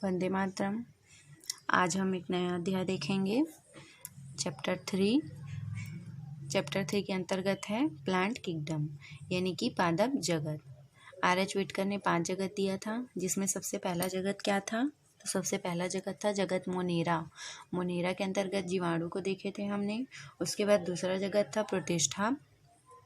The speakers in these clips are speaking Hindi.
वंदे मातरम। आज हम एक नया अध्याय देखेंगे। चैप्टर 3 के अंतर्गत है प्लांट किंगडम यानी कि पादप जगत। R.H. विटकर ने 5 जगत दिया था, जिसमें सबसे पहला जगत क्या था? तो सबसे पहला जगत था जगत मोनेरा। मोनेरा के अंतर्गत जीवाणु को देखे थे हमने। उसके बाद दूसरा जगत था प्रतिष्ठा,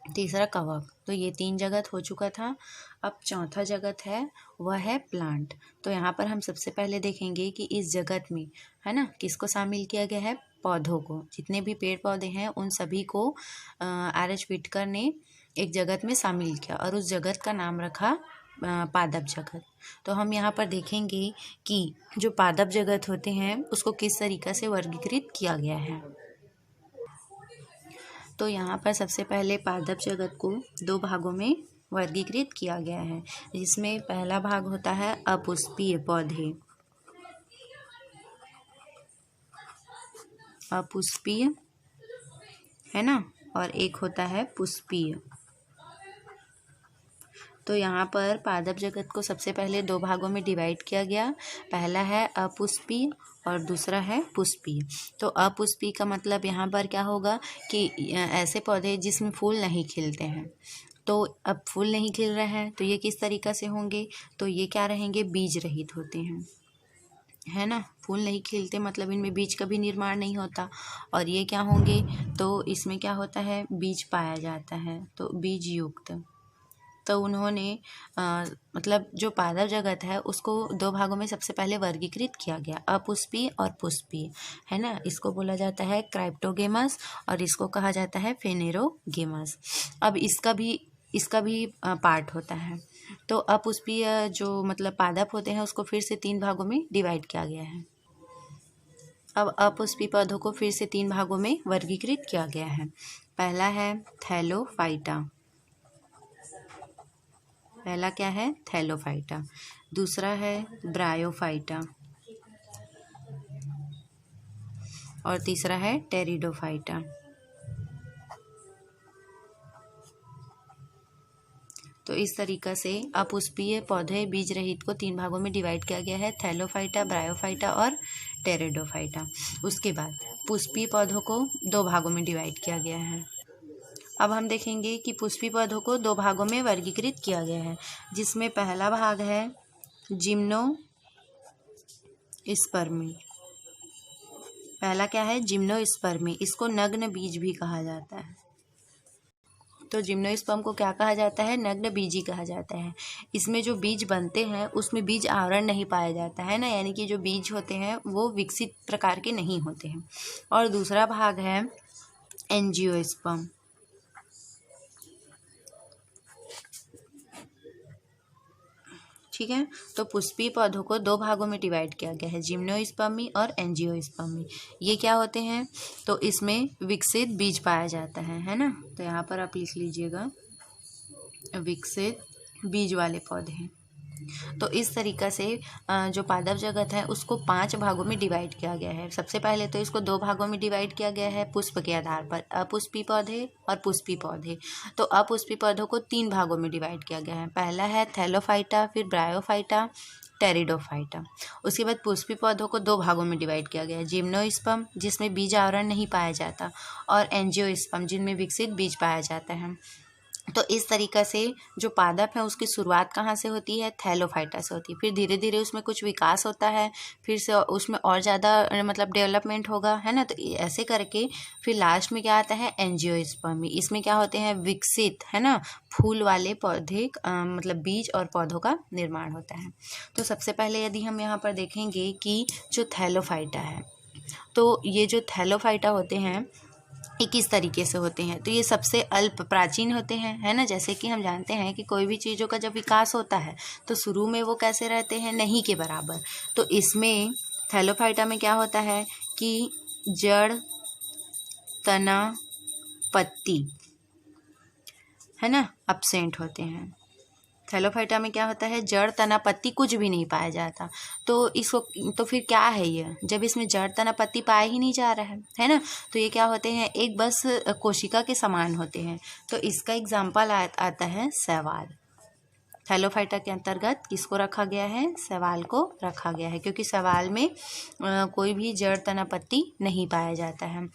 तीसरा कवक। तो ये 3 जगत हो चुका था। अब चौथा जगत है वह है प्लांट। तो यहाँ पर हम सबसे पहले देखेंगे कि इस जगत में है ना किसको शामिल किया गया है? पौधों को। जितने भी पेड़ पौधे हैं उन सभी को R.H. विटकर ने एक जगत में शामिल किया और उस जगत का नाम रखा पादप जगत। तो हम यहाँ पर देखेंगे कि जो पादप जगत होते हैं उसको किस तरीक़ा से वर्गीकृत किया गया है। तो यहाँ पर सबसे पहले पादप जगत को 2 भागों में वर्गीकृत किया गया है, जिसमें पहला भाग होता है अपुष्पीय पौधे। अपुष्पीय है ना, और एक होता है पुष्पीय। तो यहाँ पर पादप जगत को सबसे पहले 2 भागों में डिवाइड किया गया। पहला है अपुष्पीय और दूसरा है पुष्पीय। तो अपुष्पीय का मतलब यहाँ पर क्या होगा कि ऐसे पौधे जिसमें फूल नहीं खिलते हैं। तो अब फूल नहीं खिल रहे हैं तो ये किस तरीक़ा से होंगे? तो ये क्या रहेंगे? बीज रहित होते हैं, है ना। फूल नहीं खिलते मतलब इनमें बीज का भी निर्माण नहीं होता। और ये क्या होंगे? तो इसमें क्या होता है? बीज पाया जाता है, तो बीज युक्त। तो उन्होंने मतलब जो पादप जगत है उसको 2 भागों में सबसे पहले वर्गीकृत किया गया, अपुष्पीय और पुष्पीय, है ना। इसको बोला जाता है क्राइप्टोगेमस और इसको कहा जाता है फेनेरोगेमस। अब इसका भी पार्ट होता है। तो अपुष्पीय जो मतलब पादप होते हैं उसको फिर से 3 भागों में डिवाइड किया गया है। अब अपुष्पीय पौधों को फिर से 3 भागों में वर्गीकृत किया गया है। पहला है थैलोफाइटा। पहला क्या है? थैलोफाइटा। दूसरा है ब्रायोफाइटा और तीसरा है टेरिडोफाइटा। तो इस तरीक़ा से अपुष्पीय पौधे बीज रहित को 3 भागों में डिवाइड किया गया है, थैलोफाइटा, ब्रायोफाइटा और टेरिडोफाइटा। उसके बाद पुष्पीय पौधों को 2 भागों में डिवाइड किया गया है। अब हम देखेंगे कि पुष्पीय पौधों को 2 भागों में वर्गीकृत किया गया है, जिसमें पहला भाग है जिम्नोस्पर्मी। पहला क्या है? जिम्नोस्पर्मी। इसको नग्न बीज भी कहा जाता है। तो जिम्नोस्पर्म को क्या कहा जाता है? नग्न बीजी कहा जाता है। इसमें जो बीज बनते हैं उसमें बीज आवरण नहीं पाया जाता है ना, यानी कि जो बीज होते हैं वो विकसित प्रकार के नहीं होते हैं। और दूसरा भाग है एंजियोस्पर्म। ठीक है। तो पुष्पीय पौधों को 2 भागों में डिवाइड किया गया है, जिम्नोस्पर्मी और एंजियोस्पर्मी। ये क्या होते हैं? तो इसमें विकसित बीज पाया जाता है ना। तो यहाँ पर आप लिख लीजिएगा विकसित बीज वाले पौधे हैं। तो इस तरीक़ा से जो पादप जगत है उसको 5 भागों में डिवाइड किया गया है। सबसे पहले तो इसको 2 भागों में डिवाइड किया गया है पुष्प के आधार पर, अपुष्पीय पौधे और पुष्पीय पौधे। तो अपुष्पीय पौधों को 3 भागों में डिवाइड किया गया है। पहला है थैलोफाइटा, फिर ब्रायोफाइटा, टेरिडोफाइटा। उसके बाद पुष्पीय पौधों को 2 भागों में डिवाइड किया गया है, जिम्नोस्पर्म जिसमें बीज आवरण नहीं पाया जाता और एंजियोस्पर्म जिनमें विकसित बीज पाया जाता है। तो इस तरीक़ा से जो पादप है उसकी शुरुआत कहाँ से होती है? थैलोफाइटा से होती है। फिर धीरे धीरे उसमें कुछ विकास होता है, फिर से उसमें और ज़्यादा मतलब डेवलपमेंट होगा, है ना। तो ऐसे करके फिर लास्ट में क्या आता है? एंजियोस्पर्मी। इसमें क्या होते हैं? विकसित, है ना, फूल वाले पौधे मतलब बीज और पौधों का निर्माण होता है। तो सबसे पहले यदि हम यहाँ पर देखेंगे कि जो थैलोफाइटा है, तो ये जो थैलोफाइटा होते हैं ये किस तरीके से होते हैं? तो ये सबसे अल्प प्राचीन होते हैं, है ना। जैसे कि हम जानते हैं कि कोई भी चीज़ों का जब विकास होता है तो शुरू में वो कैसे रहते हैं? नहीं के बराबर। तो इसमें थैलोफाइटा में क्या होता है कि जड़, तना, पत्ती, है ना, एब्सेंट होते हैं। थैलोफाइटा में क्या होता है? जड़, तना, पत्ती कुछ भी नहीं पाया जाता। तो इसको तो फिर क्या है ये? जब इसमें जड़, तना, पत्ती पाया ही नहीं जा रहा है ना। तो ये क्या होते हैं? एक बस कोशिका के समान होते हैं। तो इसका एग्जाम्पल आता है शैवाल। थैलोफाइटा के अंतर्गत किसको रखा गया है? शैवाल को रखा गया है, क्योंकि शैवाल में कोई भी जड़ तना पत्ती नहीं पाया जाता है।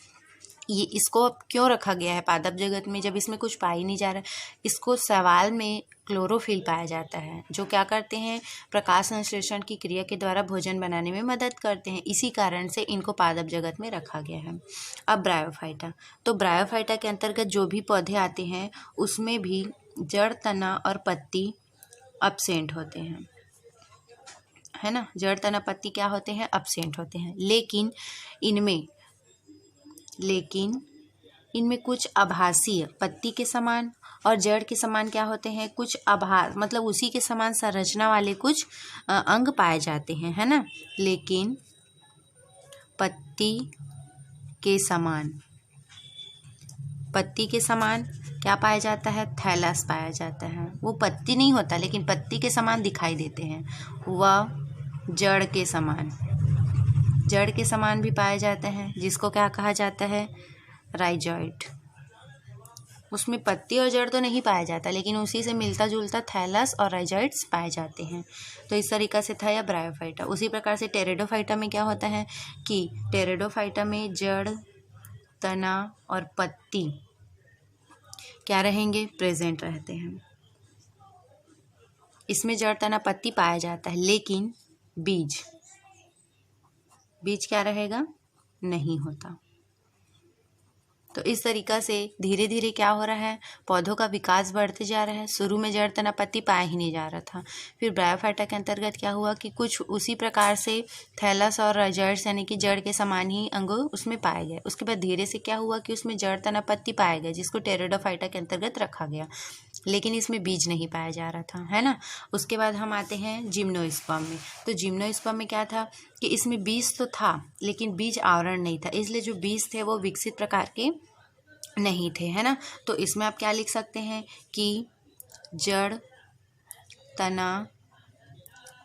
ये इसको क्यों रखा गया है पादप जगत में, जब इसमें कुछ पाई नहीं जा रहा? इसको शैवाल में क्लोरोफिल पाया जाता है, जो क्या करते हैं? प्रकाश संश्लेषण की क्रिया के द्वारा भोजन बनाने में मदद करते हैं। इसी कारण से इनको पादप जगत में रखा गया है। अब ब्रायोफाइटा, तो ब्रायोफाइटा के अंतर्गत जो भी पौधे आते हैं उसमें भी जड़, तना और पत्ती अब्सेंट होते हैं, है ना। जड़, तना, पत्ती क्या होते हैं? अब्सेंट होते हैं। लेकिन इनमें कुछ आभासीय, पत्ती के समान और जड़ के समान क्या होते हैं? कुछ आभास, मतलब उसी के समान संरचना वाले कुछ अंग पाए जाते हैं, है ना। लेकिन पत्ती के समान क्या पाया जाता है? थैलस पाया जाता है। वो पत्ती नहीं होता, लेकिन पत्ती के समान दिखाई देते हैं। वह जड़ के समान भी पाए जाते हैं, जिसको क्या कहा जाता है? राइजॉइड। उसमें पत्ती और जड़ तो नहीं पाया जाता, लेकिन उसी से मिलता जुलता थैलस और राइजॉइड्स पाए जाते हैं। तो इस तरीक़ा से था यह ब्रायोफाइटा। उसी प्रकार से टेरिडोफाइटा में क्या होता है कि टेरिडोफाइटा में जड़, तना और पत्ती क्या रहेंगे? प्रेजेंट रहते हैं। इसमें जड़, तना, पत्ती पाया जाता है, लेकिन बीज क्या रहेगा? नहीं होता। तो इस तरीक़ा से धीरे धीरे क्या हो रहा है? पौधों का विकास बढ़ते जा रहा है। शुरू में जड़, तना, पत्ती पाया ही नहीं जा रहा था। फिर ब्रायोफाइटा के अंतर्गत क्या हुआ कि कुछ उसी प्रकार से थैलस और राइजॉइड्स यानी कि जड़ के समान ही अंग उसमें पाए गए। उसके बाद धीरे से क्या हुआ कि उसमें जड़, तना, पत्ती पाए गए, जिसको टेरिडोफाइटा के अंतर्गत रखा गया, लेकिन इसमें बीज नहीं पाया जा रहा था, है ना। उसके बाद हम आते हैं जिम्नोस्पर्म में। तो जिम्नोस्पर्म में क्या था कि इसमें बीज तो था, लेकिन बीज आवरण नहीं था, इसलिए जो बीज थे वो विकसित प्रकार के नहीं थे, है ना। तो इसमें आप क्या लिख सकते हैं कि जड़, तना,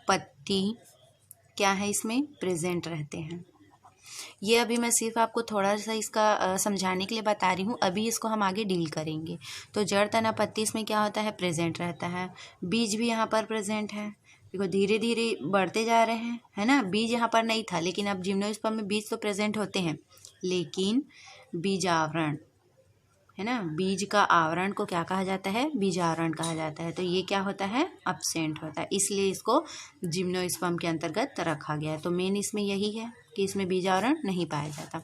पत्ती क्या है? इसमें प्रेजेंट रहते हैं। ये अभी मैं सिर्फ आपको थोड़ा सा इसका समझाने के लिए बता रही हूँ, अभी इसको हम आगे डील करेंगे। तो जड़, तना, पत्ती इसमें क्या होता है? प्रेजेंट रहता है। बीज भी यहाँ पर प्रेजेंट है। देखो धीरे धीरे बढ़ते जा रहे हैं, है ना। बीज यहाँ पर नहीं था, लेकिन अब जिम्नोस्पर्म में बीज तो प्रेजेंट होते हैं, लेकिन बीज आवरण, है ना, बीज का आवरण को क्या कहा जाता है? बीज आवरण कहा जाता है। तो ये क्या होता है? अब्सेंट होता है, इसलिए इसको जिम्नोस्पर्म के अंतर्गत रखा गया है। तो मेन इसमें यही है कि इसमें बीज आवरण नहीं पाया जाता।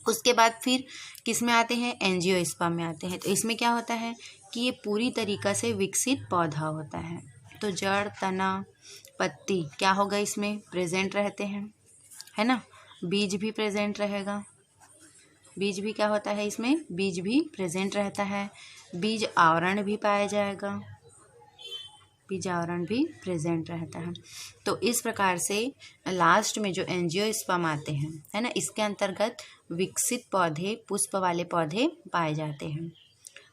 उसके बाद फिर किस में आते हैं? एंजियोस्पर्म में आते हैं। तो इसमें क्या होता है कि ये पूरी तरीक़ा से विकसित पौधा होता है। तो जड़, तना, पत्ती क्या होगा? इसमें प्रेजेंट रहते हैं, है ना। बीज भी प्रेजेंट रहेगा। बीज भी क्या होता है? इसमें बीज भी प्रेजेंट रहता है। बीज आवरण भी पाया जाएगा, बीज आवरण भी प्रेजेंट रहता है। तो इस प्रकार से लास्ट में जो एंजियोस्पर्म आते हैं, है ना, इसके अंतर्गत विकसित पौधे, पुष्प वाले पौधे पाए जाते हैं।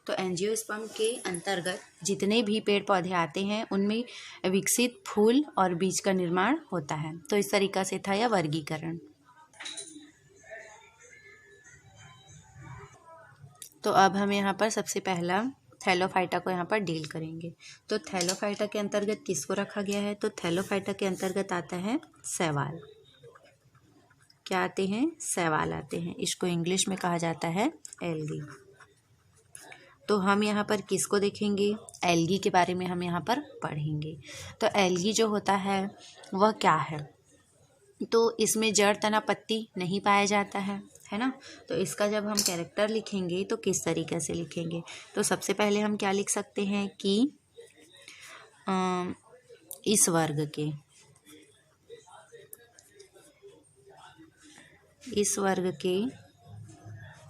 तो एंजियोस्पर्म के अंतर्गत जितने भी पेड़ पौधे आते हैं उनमें विकसित फूल और बीज का निर्माण होता है। तो इस तरीक़ा से था यह वर्गीकरण। तो अब हम यहाँ पर सबसे पहला थैलोफाइटा को यहाँ पर डील करेंगे। तो थैलोफाइटा के अंतर्गत किसको रखा गया है? तो थैलोफाइटा के अंतर्गत आता है शैवाल। क्या आते हैं? शैवाल आते हैं। इसको इंग्लिश में कहा जाता है एल्गी। तो हम यहाँ पर किसको देखेंगे? एल्गी के बारे में हम यहाँ पर पढ़ेंगे। तो एल्गी जो होता है वह क्या है? तो इसमें जड़, तना, पत्ती नहीं पाया जाता है ना। तो इसका जब हम कैरेक्टर लिखेंगे तो किस तरीके से लिखेंगे? तो सबसे पहले हम क्या लिख सकते हैं कि इस वर्ग के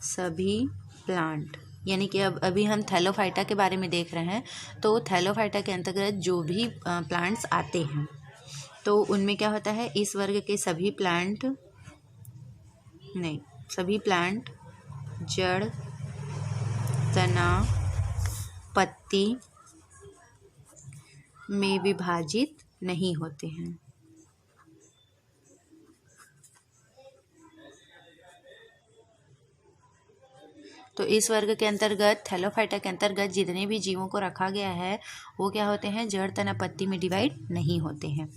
सभी प्लांट, यानी कि अब अभी हम थैलोफाइटा के बारे में देख रहे हैं। तो थैलोफाइटा के अंतर्गत जो भी प्लांट्स आते हैं तो उनमें क्या होता है? इस वर्ग के सभी प्लांट जड़, तना, पत्ती में विभाजित नहीं होते हैं। तो इस वर्ग के अंतर्गत थैलोफाइटा के अंतर्गत जितने भी जीवों को रखा गया है वो क्या होते हैं, जड़ तना पत्ती में डिवाइड नहीं होते हैं।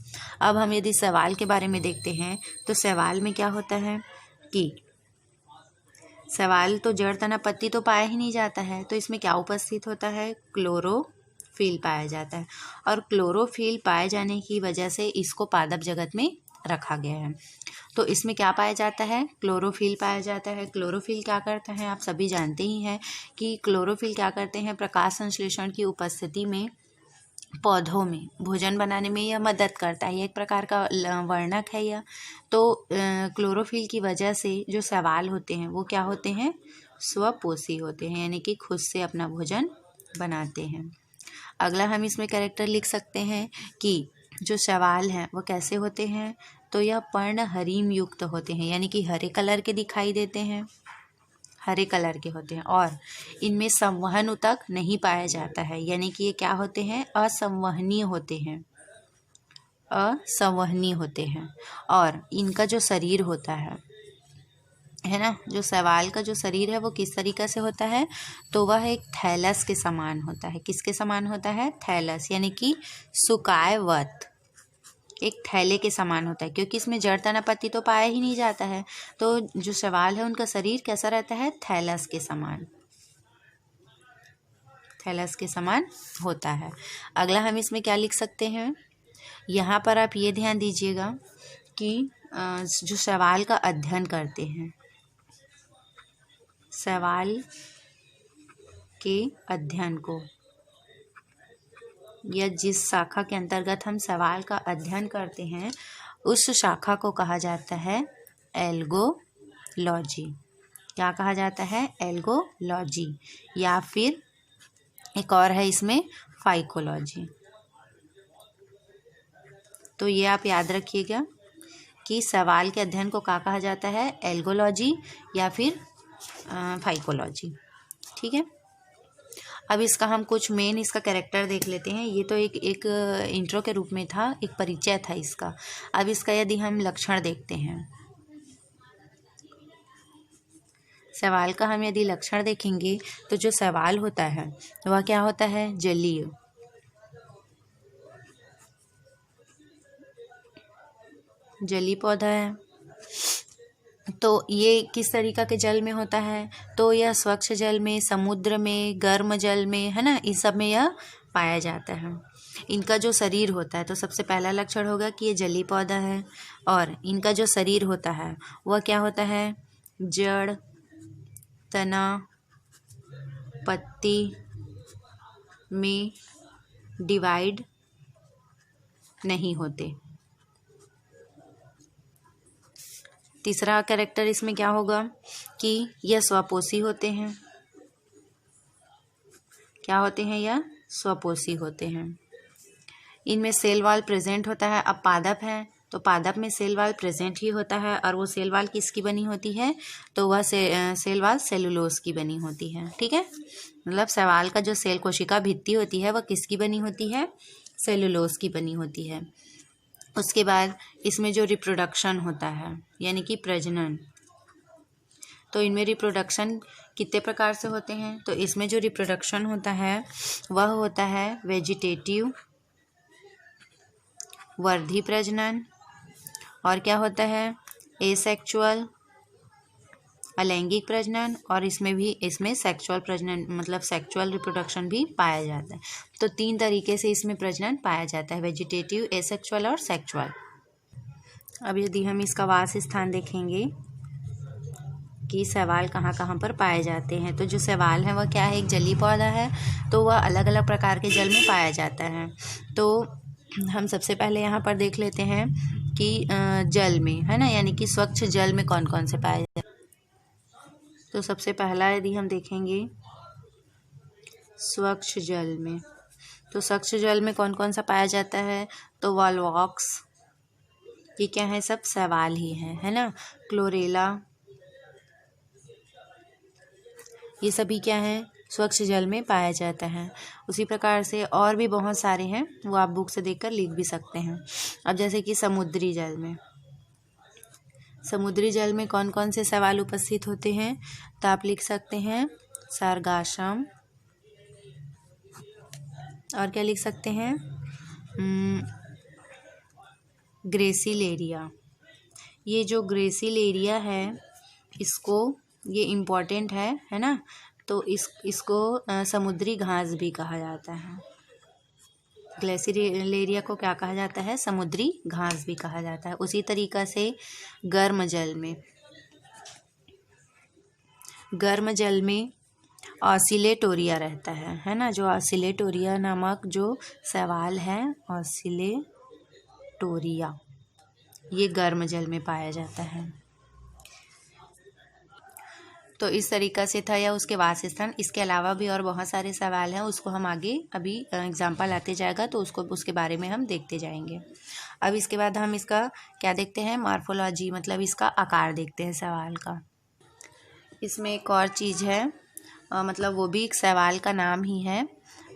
अब हम यदि शैवाल के बारे में देखते हैं तो शैवाल में क्या होता है कि शैवाल तो जड़ तना पत्ती तो पाया ही नहीं जाता है, तो इसमें क्या उपस्थित होता है, क्लोरोफिल पाया जाता है। और क्लोरोफिल पाए जाने की वजह से इसको पादप जगत में रखा गया है। तो इसमें क्या पाया जाता है, क्लोरोफिल पाया जाता है। क्लोरोफिल क्या करता है, आप सभी जानते ही हैं कि क्लोरोफिल क्या करते हैं, प्रकाश संश्लेषण की उपस्थिति में पौधों में भोजन बनाने में यह मदद करता है। एक प्रकार का वर्णक है यह। तो क्लोरोफिल की वजह से जो शैवाल होते हैं वो क्या होते हैं, स्वपोषी होते हैं, यानी कि खुद से अपना भोजन बनाते हैं। अगला हम इसमें कैरेक्टर लिख सकते हैं कि जो शैवाल हैं वो कैसे होते हैं, तो यह पर्णहरिम युक्त होते हैं, यानी कि हरे कलर के दिखाई देते हैं, हरे कलर के होते हैं। और इनमें संवहन ऊतक नहीं पाया जाता है, यानी कि ये क्या होते हैं, असंवहनीय होते हैं, असंवहनीय होते हैं। और इनका जो शरीर होता है ना, जो शैवाल का जो शरीर है वो किस तरीके से होता है, तो वह एक थैलस के समान होता है। किसके समान होता है, थैलस, यानी कि सुकायवत, एक थैले के समान होता है, क्योंकि इसमें जड़ तना पत्ती तो पाया ही नहीं जाता है। तो जो शैवाल है उनका शरीर कैसा रहता है, थैलस के समान, थैलस के समान होता है। अगला हम इसमें क्या लिख सकते हैं, यहाँ पर आप ये ध्यान दीजिएगा कि जो शैवाल का अध्ययन करते हैं, शैवाल के अध्ययन को, या जिस शाखा के अंतर्गत हम शैवाल का अध्ययन करते हैं उस शाखा को कहा जाता है एल्गोलॉजी। क्या कहा जाता है, एल्गोलॉजी, या फिर एक और है इसमें फाइकोलॉजी। तो ये आप याद रखिएगा कि शैवाल के अध्ययन को क्या कहा जाता है, एल्गोलॉजी या फिर फाइकोलॉजी। ठीक है, अब इसका हम कुछ मेन इसका कैरेक्टर देख लेते हैं। ये तो एक इंट्रो के रूप में था, एक परिचय था इसका। अब इसका यदि हम लक्षण देखते हैं, शैवाल का हम यदि लक्षण देखेंगे तो जो शैवाल होता है वह क्या होता है, जलीय, जलीय पौधा है। तो ये किस तरीका के जल में होता है, तो यह स्वच्छ जल में, समुद्र में, गर्म जल में, है ना, इस सब में यह पाया जाता है। इनका जो शरीर होता है, तो सबसे पहला लक्षण होगा कि ये जलीय पौधा है। और इनका जो शरीर होता है वह क्या होता है, जड़ तना पत्ती में डिवाइड नहीं होते। तीसरा कैरेक्टर इसमें क्या होगा कि यह स्वपोषी होते हैं। क्या होते हैं, यह स्वपोषी होते हैं। इनमें सेल वॉल प्रेजेंट होता है। अब पादप है तो पादप में सेल वॉल प्रेजेंट ही होता है, और वो सेल वॉल किसकी बनी होती है, तो वह सेल वॉल सेलुलोज की बनी होती है। ठीक है, मतलब शैवाल का जो सेल कोशिका भित्ति होती है वह किसकी बनी होती है, सेलुलोज की बनी होती है। उसके बाद इसमें जो रिप्रोडक्शन होता है, यानी कि प्रजनन, तो इनमें रिप्रोडक्शन कितने प्रकार से होते हैं, तो इसमें जो रिप्रोडक्शन होता है वह होता है वेजिटेटिव, वर्धी प्रजनन, और क्या होता है, एसेक्सुअल, अलैंगिक प्रजनन, और इसमें सेक्सुअल प्रजनन, मतलब सेक्सुअल रिप्रोडक्शन भी पाया जाता है। तो 3 तरीके से इसमें प्रजनन पाया जाता है, वेजिटेटिव, एसेक्सुअल और सेक्सुअल। अब यदि हम इसका वास स्थान देखेंगे कि शैवाल कहाँ कहाँ पर पाए जाते हैं, तो जो शैवाल है वह क्या है, एक जलीय पौधा है, तो वह अलग अलग प्रकार के जल में पाया जाता है। तो हम सबसे पहले यहाँ पर देख लेते हैं कि जल में, है ना, यानी कि स्वच्छ जल में कौन कौन से पाए जाते हैं। तो सबसे पहला यदि हम देखेंगे स्वच्छ जल में, तो स्वच्छ जल में कौन कौन सा पाया जाता है, तो वॉलवॉक्स, ये क्या है, सब शैवाल ही है ना, क्लोरेला, ये सभी क्या है, स्वच्छ जल में पाया जाता है। उसी प्रकार से और भी बहुत सारे हैं, वो आप बुक से देखकर लिख भी सकते हैं। अब जैसे कि समुद्री जल में, समुद्री जल में कौन कौन से शैवाल उपस्थित होते हैं, तो आप लिख सकते हैं सारगासम। और क्या लिख सकते हैं? ग्रेसिलेरिया। ये जो ग्रेसिलेरिया है इसको, ये इम्पॉर्टेंट है ना, तो इसको समुद्री घास भी कहा जाता है। ग्लेसिलेरिया को क्या कहा जाता है? समुद्री घास भी कहा जाता है। उसी तरीक़ा से गर्म जल में ऑसिलेटोरिया रहता है ना, जो ऑसिलेटोरिया नामक जो शैवाल है, ऑसिलेटोरिया, ये गर्म जल में पाया जाता है। तो इस तरीक़ा से था या उसके वासस्थान। इसके अलावा भी और बहुत सारे सवाल हैं, उसको हम आगे अभी एग्जाम्पल आते जाएगा तो उसके बारे में हम देखते जाएंगे। अब इसके बाद हम इसका क्या देखते हैं? मॉर्फोलॉजी, मतलब इसका आकार देखते हैं सवाल का। इसमें एक और चीज़ है, मतलब वो भी एक सवाल का नाम ही है,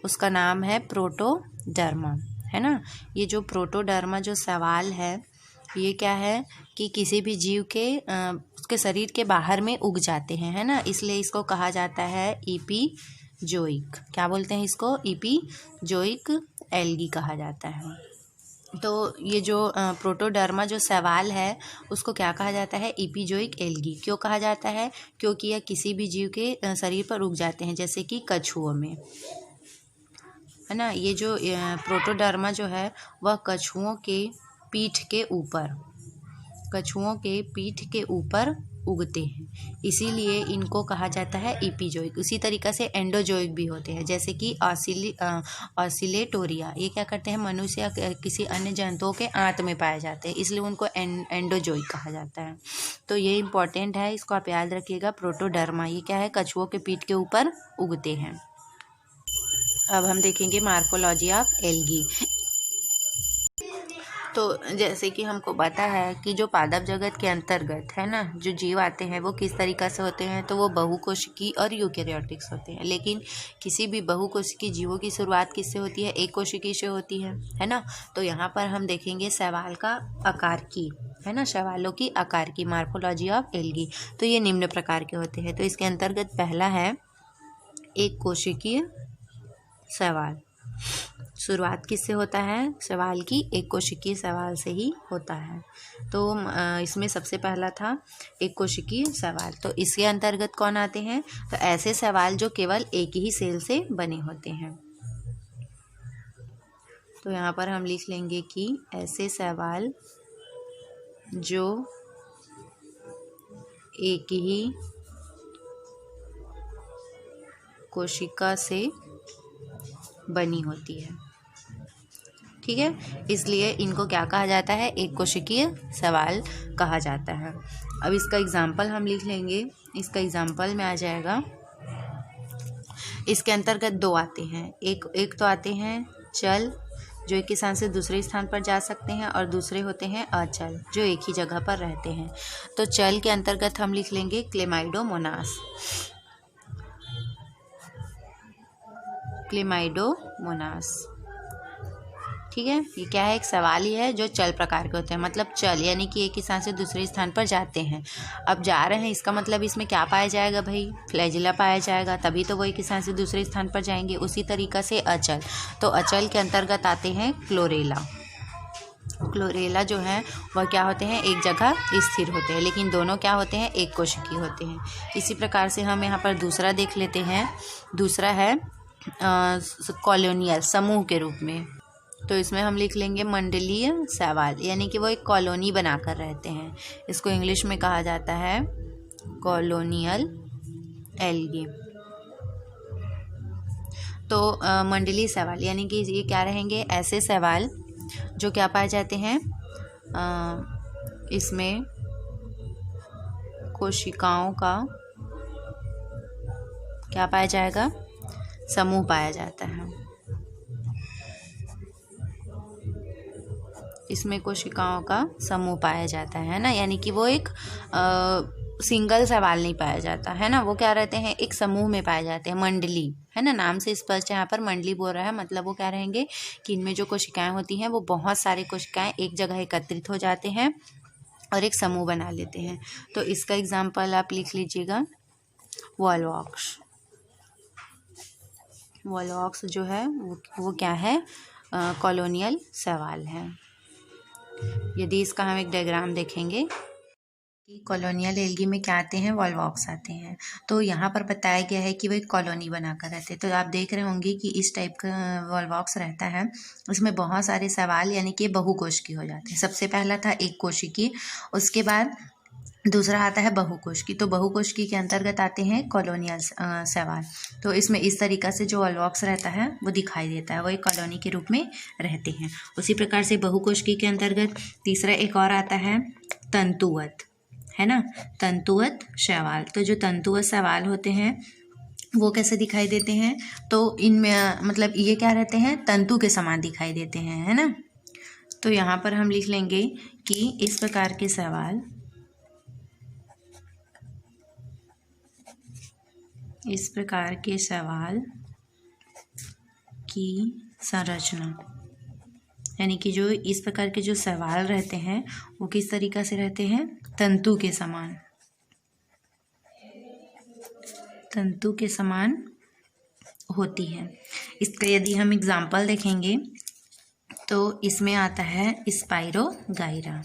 उसका नाम है प्रोटोडर्मा, है ना। ये जो प्रोटोडर्मा जो सवाल है, ये क्या है कि किसी भी जीव के उसके शरीर के बाहर में उग जाते हैं, है ना, इसलिए इसको कहा जाता है ईपीजोइक। क्या बोलते हैं इसको? ईपीजोइक एल्गी कहा जाता है। तो ये जो प्रोटोडर्मा जो सवाल है उसको क्या कहा जाता है? ईपीजोइक एल्गी। क्यों कहा जाता है? क्योंकि यह किसी भी जीव के शरीर पर उग जाते हैं, जैसे कि कछुओं में, है ना। ये जो प्रोटोडर्मा जो है वह कछुओं के पीठ के ऊपर उगते हैं, इसीलिए इनको कहा जाता है ईपीजोइक। उसी तरीक़ा से एंडोजोइक भी होते हैं, जैसे कि ऑसिलेटोरिया, ये क्या करते हैं? मनुष्य या किसी अन्य जंतुओं के आंत में पाए जाते हैं, इसलिए उनको एंडोजोइक कहा जाता है। तो ये इम्पॉर्टेंट है, इसको आप याद रखिएगा। प्रोटोडर्मा ये क्या है? कछुओं के पीठ के ऊपर उगते हैं। अब हम देखेंगे मार्फोलॉजी ऑफ एल्गी। तो जैसे कि हमको पता है कि जो पादप जगत के अंतर्गत है ना, जो जीव आते हैं वो किस तरीक़ा से होते हैं, तो वो बहुकोशिकी और यूकेरियोटिक्स होते हैं। लेकिन किसी भी बहुकोशिकी जीवों की शुरुआत किससे होती है? एक कोशिकी से होती है ना। तो यहाँ पर हम देखेंगे शैवाल का आकार की, है ना, शैवालों की आकार की मार्फोलॉजी ऑफ एल्गी। तो ये निम्न प्रकार के होते हैं। तो इसके अंतर्गत पहला है एक कोशिकीय शैवाल। शुरुआत किससे होता है? शैवाल की एक कोशिकीय शैवाल से ही होता है। तो इसमें सबसे पहला था एक कोशिकीय शैवाल। तो इसके अंतर्गत कौन आते हैं? तो ऐसे शैवाल जो केवल एक ही सेल से बने होते हैं। तो यहाँ पर हम लिख लेंगे कि ऐसे शैवाल जो एक ही कोशिका से बनी होती है, ठीक है, इसलिए इनको क्या कहा जाता है? एक कोशिकीय शैवाल कहा जाता है। अब इसका एग्जाम्पल हम लिख लेंगे। इसका एग्जाम्पल में आ जाएगा, इसके अंतर्गत दो आते हैं। एक तो आते हैं चल, जो एक स्थान से दूसरे स्थान पर जा सकते हैं, और दूसरे होते हैं अचल, जो एक ही जगह पर रहते हैं। तो चल के अंतर्गत हम लिख लेंगे क्लेमाइडोमोनास। ठीक है, ये क्या है? एक सवाल ही है जो चल प्रकार के होते हैं, मतलब चल यानी कि एक स्थान से दूसरे स्थान पर जाते हैं। अब जा रहे हैं, इसका मतलब इसमें क्या पाया जाएगा भाई? फ्लैजिला पाया जाएगा, तभी तो वो एक स्थान से दूसरे स्थान पर जाएंगे। उसी तरीक़ा से अचल, तो अचल के अंतर्गत आते हैं क्लोरेला। क्लोरेला जो है वह क्या होते हैं? एक जगह स्थिर होते हैं, लेकिन दोनों क्या होते हैं? एक कोशिकीय होते हैं। इसी प्रकार से हम यहाँ पर दूसरा देख लेते हैं। दूसरा है कॉलोनियल, समूह के रूप में। तो इसमें हम लिख लेंगे मंडलीय शैवाल, यानी कि वो एक कॉलोनी बनाकर रहते हैं। इसको इंग्लिश में कहा जाता है कॉलोनियल एल्गी। तो मंडलीय शैवाल यानी कि ये क्या रहेंगे? ऐसे शैवाल जो क्या पाए जाते हैं? इसमें कोशिकाओं का क्या पाया जाएगा? समूह पाया जाता है। इसमें कोशिकाओं का समूह पाया जाता है ना, यानी कि वो एक सिंगल शैवाल नहीं पाया जाता है ना, वो क्या रहते हैं? एक समूह में पाए जाते हैं। मंडली, है ना, नाम से स्पष्ट यहाँ पर मंडली बोल रहा है, मतलब वो क्या रहेंगे कि इनमें जो कोशिकाएं होती हैं वो बहुत सारी कोशिकाएं एक जगह एकत्रित हो जाते हैं और एक समूह बना लेते हैं। तो इसका एग्जाम्पल आप लिख लीजिएगा, वॉलवॉक्स। वॉलवॉक्स जो है वो क्या है, कॉलोनियल शैवाल है। यदि इसका हम एक डायग्राम देखेंगे कि कॉलोनियल एल्गी में क्या आते हैं, वॉलवॉक्स आते हैं। तो यहाँ पर बताया गया है कि वो एक कॉलोनी बनाकर रहते हैं। तो आप देख रहे होंगे कि इस टाइप का वॉलवॉक्स रहता है, उसमें बहुत सारे शैवाल यानी कि बहुकोशिकीय हो जाते हैं। सबसे पहला था एक कोशिकीय, उसके बाद दूसरा आता है बहुकोशिकीय। तो बहुकोशिकीय के अंतर्गत आते हैं कॉलोनियल शैवाल। तो इसमें इस तरीक़ा से जो वॉलवॉक्स रहता है वो दिखाई देता है, वो एक कॉलोनी के रूप में रहते हैं। उसी प्रकार से बहुकोशिकीय के अंतर्गत तीसरा एक और आता है तंतुवत, है ना, तंतुवत शैवाल। तो जो तंतुवत शैवाल होते हैं वो कैसे दिखाई देते हैं, तो इनमें मतलब ये क्या रहते हैं, तंतु के समान दिखाई देते हैं, है ना। तो यहाँ पर हम लिख लेंगे कि इस प्रकार के शैवाल, इस प्रकार के शैवाल की संरचना, यानी कि जो इस प्रकार के जो शैवाल रहते हैं वो किस तरीक़ा से रहते हैं, तंतु के समान, तंतु के समान होती है। इसका यदि हम एग्जाम्पल देखेंगे तो इसमें आता है स्पाइरोगाइरा,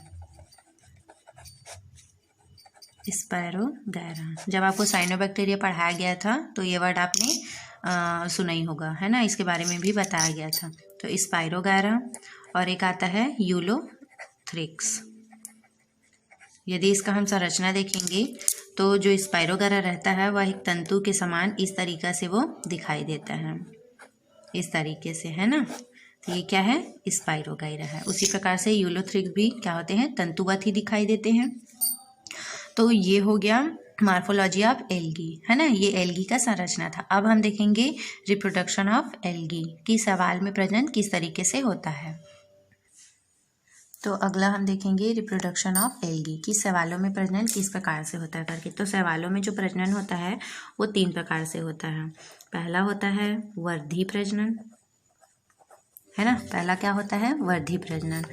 स्पाइरोगाइरा। जब आपको साइनोबैक्टीरिया पढ़ाया गया था तो ये वर्ड आपने सुना ही होगा, है ना, इसके बारे में भी बताया गया था। तो स्पाइरोगाइरा और एक आता है यूलोथ्रिक्स। यदि इसका हम संरचना देखेंगे तो जो स्पाइरोगाइरा रहता है वह एक तंतु के समान इस तरीक़ा से वो दिखाई देता है, इस तरीके से, है ना। तो ये क्या है, स्पाइरोगाइरा है। उसी प्रकार से यूलोथ्रिक्स भी क्या होते हैं, तंतुवत ही दिखाई देते हैं। तो ये हो गया मॉर्फोलॉजी ऑफ एल्गी, है ना, ये एल्गी का संरचना था। अब हम देखेंगे रिप्रोडक्शन ऑफ एल्गी कि शैवाल में प्रजनन किस तरीके से होता है। तो अगला हम देखेंगे रिप्रोडक्शन ऑफ एल्गी कि शैवालों में प्रजनन किस प्रकार से होता है करके। तो शैवालों में जो प्रजनन होता है वो 3 प्रकार से होता है। पहला होता है वर्धी प्रजनन, है ना, पहला क्या होता है, वर्धी प्रजनन।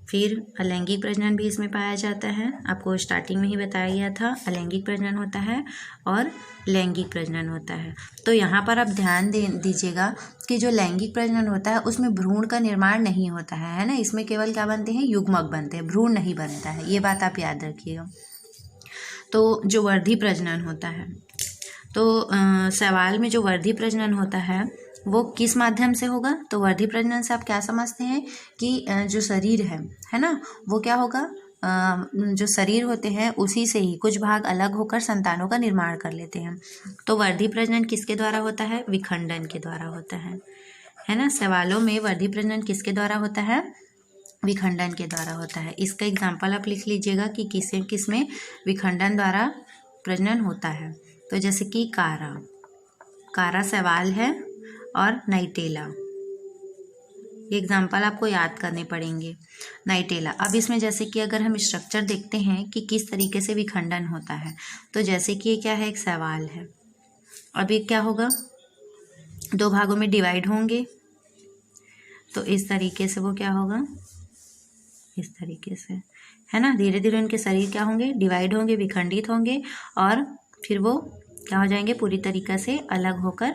फिर अलैंगिक प्रजनन भी इसमें पाया जाता है, आपको स्टार्टिंग में ही बताया गया था। अलैंगिक प्रजनन होता है और लैंगिक प्रजनन होता है। तो यहाँ पर आप ध्यान दीजिएगा कि जो लैंगिक प्रजनन होता है उसमें भ्रूण का निर्माण नहीं होता है ना, इसमें केवल क्या बनते हैं, युग्मक बनते हैं, भ्रूण नहीं बनता है, ये बात आप याद रखिएगा। तो जो वर्धी प्रजनन होता है, तो शैवाल में जो वर्धी प्रजनन होता है वो किस माध्यम से होगा, तो वर्धी प्रजनन से आप क्या समझते हैं कि जो शरीर है ना, वो क्या होगा, जो शरीर होते हैं उसी से ही कुछ भाग अलग होकर संतानों का निर्माण कर लेते हैं। तो वर्धी प्रजनन किसके द्वारा होता है, विखंडन के द्वारा होता है ना। शैवालों में वर्धी प्रजनन किसके द्वारा होता है, विखंडन के द्वारा होता है। इसका एग्जाम्पल आप लिख लीजिएगा कि किसमें विखंडन द्वारा प्रजनन होता है। तो जैसे कि कारा शैवाल है और नाइटेला, ये एग्जाम्पल आपको याद करने पड़ेंगे। नाइटेला, अब इसमें जैसे कि अगर हम स्ट्रक्चर देखते हैं कि किस तरीके से विखंडन होता है, तो जैसे कि ये क्या है, एक शैवाल है। अब ये क्या होगा, 2 भागों में डिवाइड होंगे। तो इस तरीके से वो क्या होगा, इस तरीके से, है ना। धीरे धीरे उनके शरीर क्या होंगे, डिवाइड होंगे, विखंडित होंगे और फिर वो क्या हो जाएंगे, पूरी तरीक़ा से अलग होकर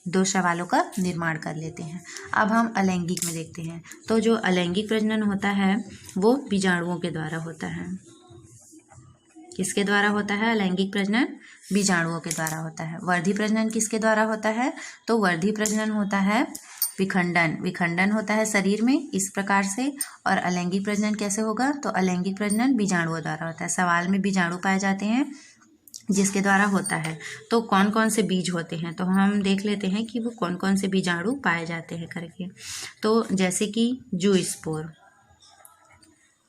2 शैवालों का निर्माण कर लेते हैं। अब हम अलैंगिक में देखते हैं। तो जो अलैंगिक प्रजनन होता है वो बीजाणुओं के द्वारा होता है। किसके द्वारा होता है, अलैंगिक प्रजनन बीजाणुओं के द्वारा होता है। वर्धी प्रजनन किसके द्वारा होता है, तो वर्धी प्रजनन होता है विखंडन होता है शरीर में इस प्रकार से। और अलैंगिक प्रजनन कैसे होगा, तो अलैंगिक प्रजनन बीजाणुओं द्वारा होता है। शैवाल में बीजाणु पाए जाते हैं जिसके द्वारा होता है। तो कौन कौन से बीज होते हैं, तो हम देख लेते हैं कि वो कौन कौन से बीजाणु पाए जाते हैं करके। तो जैसे कि जूस्पोर,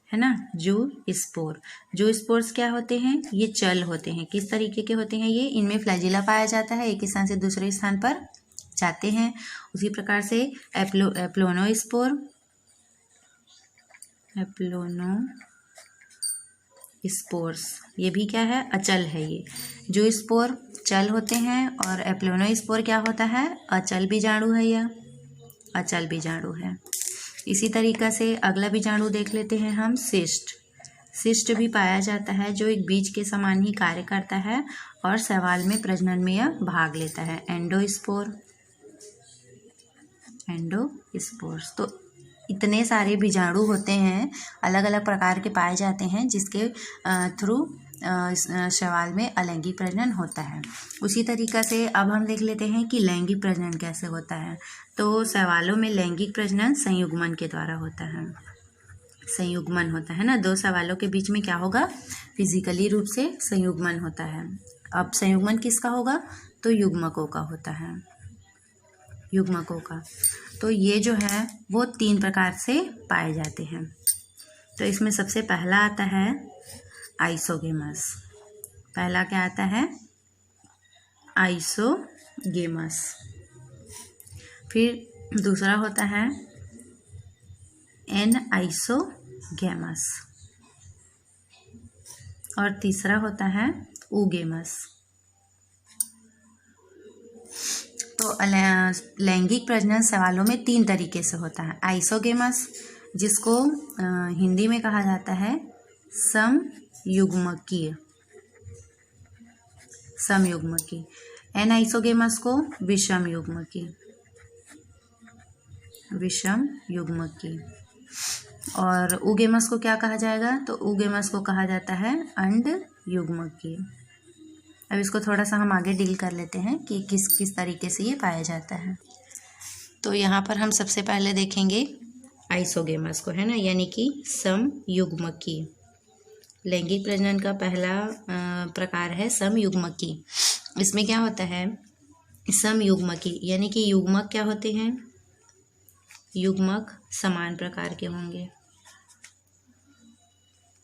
है ना, जूस्पोर्स क्या होते हैं, ये चल होते हैं। किस तरीके के होते हैं ये, इनमें फ्लैजिला पाया जाता है, एक स्थान से दूसरे स्थान पर जाते हैं। उसी प्रकार से एप्लोनोस्पोर, स्पोर्स, ये भी क्या है, अचल है। ये जो स्पोर चल होते हैं और एप्लोनोस्पोर क्या होता है, अचल बीजाणु है, या अचल बीजाणु है। इसी तरीक़ा से अगला बीजाणु देख लेते हैं हम, सिस्ट भी पाया जाता है, जो एक बीज के समान ही कार्य करता है और शैवाल में प्रजनन में यह भाग लेता है। Endospore, endospores. तो इतने सारे बीजाणु होते हैं, अलग अलग प्रकार के पाए जाते हैं, जिसके थ्रू शैवाल में अलैंगिक प्रजनन होता है। उसी तरीक़ा से अब हम देख लेते हैं कि लैंगिक प्रजनन कैसे होता है। तो शैवालों में लैंगिक प्रजनन संयुग्मन के द्वारा होता है। संयुग्मन होता है ना, दो शैवालों के बीच में क्या होगा, फिजिकली रूप से संयुग्मन होता है। अब संयुग्मन किसका होगा, तो युग्मकों का होता है, युग्मकों का। तो ये जो है वो 3 प्रकार से पाए जाते हैं। तो इसमें सबसे पहला आता है आइसोगेमस। पहला क्या आता है, आइसोगेमस। फिर दूसरा होता है एनआइसोगेमस और तीसरा होता है ऊगेमस। तो लैंगिक प्रजनन शैवालों में 3 तरीके से होता है। आइसोगेमस, जिसको हिंदी में कहा जाता है समयुग्मकीय, समयुग्मकीय। एनाइसोगेमस को विषम युग्मकीय, विषम युग्मकीय। और ऊगेमस को क्या कहा जाएगा, तो ऊगेमस को कहा जाता है अंड युग्मकीय। अब इसको थोड़ा सा हम आगे डील कर लेते हैं कि किस किस तरीके से ये पाया जाता है। तो यहाँ पर हम सबसे पहले देखेंगे आइसोगेमस को, है ना, यानी कि समयुग्मकीय। लैंगिक प्रजनन का पहला प्रकार है समयुग्मकीय। इसमें क्या होता है, समयुग्मकीय यानी कि युग्मक क्या होते हैं, युग्मक समान प्रकार के होंगे।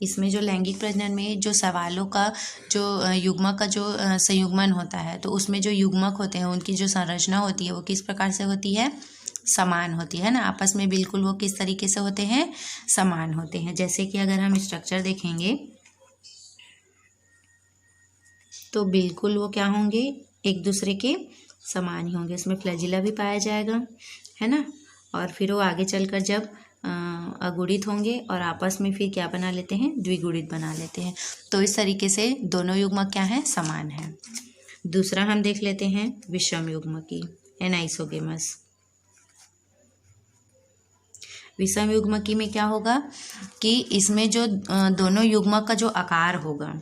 इसमें जो लैंगिक प्रजनन में जो शैवालों का जो युग्मक का जो संयुग्मन होता है, तो उसमें जो युग्मक होते हैं उनकी जो संरचना होती है वो किस प्रकार से होती है, समान होती है ना, आपस में बिल्कुल वो किस तरीके से होते हैं, समान होते हैं। जैसे कि अगर हम स्ट्रक्चर देखेंगे तो बिल्कुल वो क्या होंगे, एक दूसरे के समान ही होंगे। इसमें फ्लैजिला भी पाया जाएगा, है ना, और फिर वो आगे चलकर जब अगुणित होंगे और आपस में फिर क्या बना लेते हैं, द्विगुणित बना लेते हैं। तो इस तरीके से दोनों युग्मक क्या है, समान है। दूसरा हम देख लेते हैं विषम युग्मकी, एनाइसोगेमस। विषम युग्मकी में क्या होगा कि इसमें जो दोनों युग्मक का जो आकार होगा,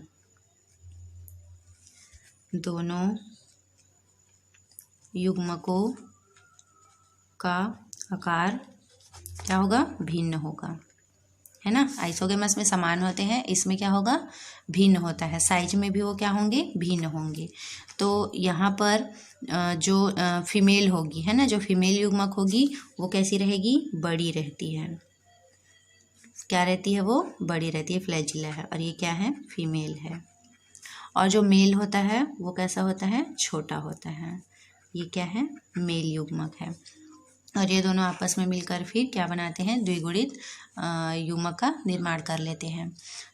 दोनों युग्मकों का आकार क्या होगा, भिन्न होगा, है ना। आइसोगेमस में समान होते हैं, इसमें क्या होगा, भिन्न होता है। साइज में भी वो क्या होंगे, भिन्न होंगे। तो यहाँ पर जो फीमेल होगी, है ना, जो फीमेल युग्मक होगी वो कैसी रहेगी, बड़ी रहती है। क्या रहती है, वो बड़ी रहती है, फ्लैजिला है, और ये क्या है, फीमेल है। और जो मेल होता है वो कैसा होता है, छोटा होता है। ये क्या है, मेल युग्मक है। और ये दोनों आपस में मिलकर फिर क्या बनाते हैं, द्विगुणित युग्मक का निर्माण कर लेते हैं।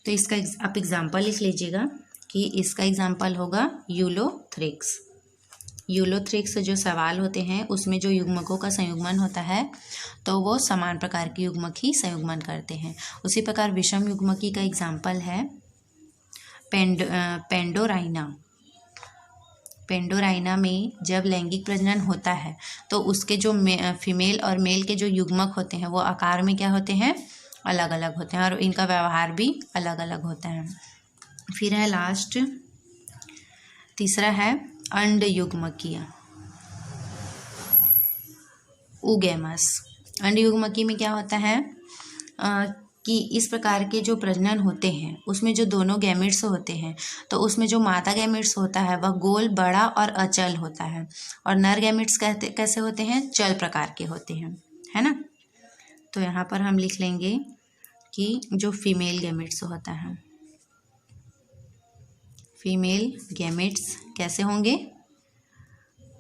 तो इसका आप एग्जाम्पल लिख लीजिएगा कि इसका एग्जाम्पल होगा यूलोथ्रिक्स। यूलोथ्रिक्स जो सवाल होते हैं उसमें जो युग्मकों का संयुग्मन होता है तो वो समान प्रकार के युग्मक ही संयुग्मन करते हैं। उसी प्रकार विषम युग्मकी का एग्जाम्पल है पेंडोराइना। पेंडोराइना में जब लैंगिक प्रजनन होता है तो उसके जो फीमेल और मेल के जो युग्मक होते हैं वो आकार में क्या होते हैं, अलग अलग होते हैं, और इनका व्यवहार भी अलग अलग होता है। फिर है लास्ट, तीसरा है अंड युग्मकीय, ऊगेमस। अंड युग्मकी में क्या होता है कि इस प्रकार के जो प्रजनन होते हैं उसमें जो दोनों गैमेट्स होते हैं तो उसमें जो मादा गैमेट्स होता है वह गोल, बड़ा और अचल होता है, और नर गैमेट्स कैसे होते हैं, चल प्रकार के होते हैं, है ना। तो यहाँ पर हम लिख लेंगे कि जो फीमेल गैमेट्स होता है, फीमेल गैमेट्स कैसे होंगे,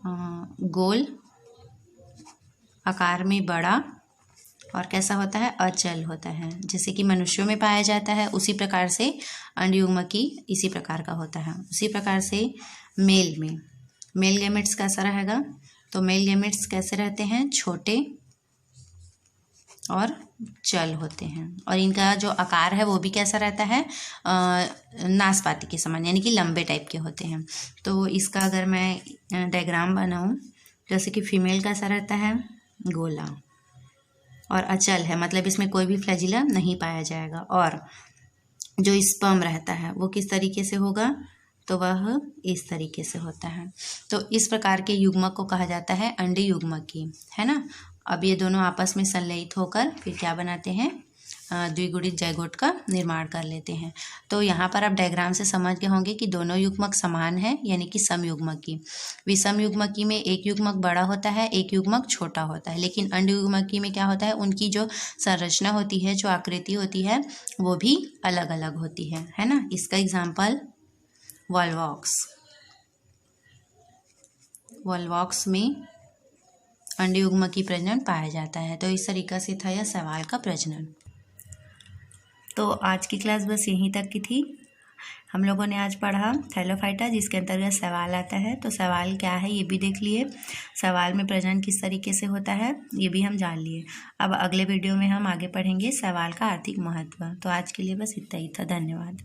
गोल, आकार में बड़ा, और कैसा होता है, अचल होता है। जैसे कि मनुष्यों में पाया जाता है उसी प्रकार से अंड युग्मकी इसी प्रकार का होता है। उसी प्रकार से मेल में मेल गैमेट्स कैसा रहेगा, तो मेल गैमेट्स कैसे रहते हैं, छोटे और चल होते हैं, और इनका जो आकार है वो भी कैसा रहता है, नाशपाती के समान, यानी कि लंबे टाइप के होते हैं। तो इसका अगर मैं डायग्राम बनाऊं, जैसे कि फीमेल कैसा रहता है, गोला। और अचल है मतलब इसमें कोई भी फ्लैजिला नहीं पाया जाएगा। और जो स्पर्म रहता है वो किस तरीके से होगा, तो वह इस तरीके से होता है। तो इस प्रकार के युग्मक को कहा जाता है अंडे युग्मकी, है ना। अब ये दोनों आपस में संलयित होकर फिर क्या बनाते हैं, द्विगुणित जाइगोट का निर्माण कर लेते हैं। तो यहाँ पर आप डायग्राम से समझ गए होंगे कि दोनों युग्मक समान है, यानी कि समयुग्मकी। विषम युग्मकी में एक युग्मक बड़ा होता है, एक युग्मक छोटा होता है, लेकिन अंड युग्मकी में क्या होता है, उनकी जो संरचना होती है, जो आकृति होती है, वो भी अलग अलग होती है ना। इसका एग्जाम्पल वॉल्वॉक्स। वॉल्वॉक्स में अंड युग्मकी प्रजनन पाया जाता है। तो इस तरीके से था यह सवाल का प्रजनन। तो आज की क्लास बस यहीं तक की थी। हम लोगों ने आज पढ़ा थैलोफाइटा, जिसके अंतर्गत सवाल आता है। तो सवाल क्या है ये भी देख लिए, सवाल में प्रजनन किस तरीके से होता है ये भी हम जान लिए। अब अगले वीडियो में हम आगे पढ़ेंगे सवाल का आर्थिक महत्व। तो आज के लिए बस इतना ही था। धन्यवाद।